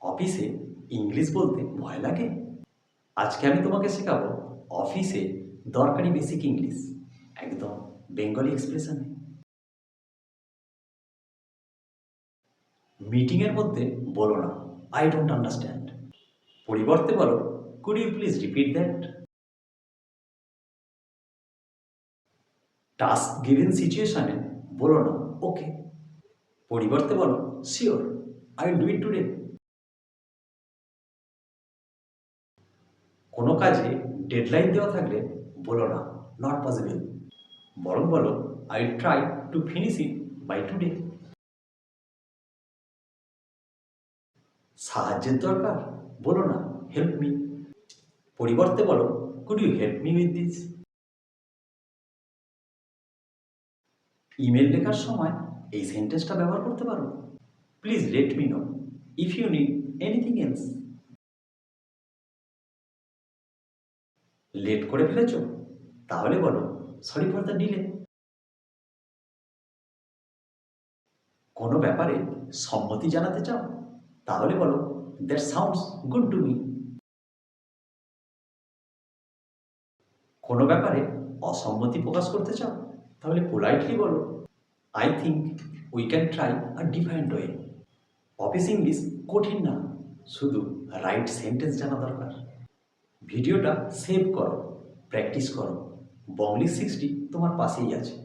অফিসে ইংলিশ বলতে ভয় লাগে? আজকে আমি তোমাকে শেখাবো অফিসে দরকারি বেসিক ইংলিশ, একদম বেঙ্গলি এক্সপ্রেশনে। মিটিংয়ের মধ্যে বলো না আই ডোন্ট আন্ডারস্ট্যান্ড, পরিবর্তে বলো could you please repeat that. Task given সিচুয়েশনে বলো না ওকে, পরিবর্তে বলো sure I will do it today. কোনো কাজে ডেডলাইন দেওয়া থাকলে বলো না নট পসিবল, বরং বলো I will try to finish it by today. সাহায্যের দরকার বলো না হেল্প মি, পরিবর্তে বলো could you help me with this. Email লেখার সময় এই সেন্টেন্সটা ব্যবহার করতে পারো, please let me know if you need anything else. Late করে ফেলেছ, তাহলে বলো সরি ফর দ্য ডিলে। কোনো ব্যাপারে সম্মতি জানাতে চাও, তাহলে বলো that sounds good to me. কোনো ব্যাপারে অসম্মতি প্রকাশ করতে চাও, তাহলে পোলাইটলি বলো I think we can try a different way. Office English কঠিন না, শুধু রাইট সেন্টেন্স জানা দরকার। ভিডিওটা সেভ করো, প্র্যাকটিস করো, বংলিশ 60 তোমার পাশেই আছে।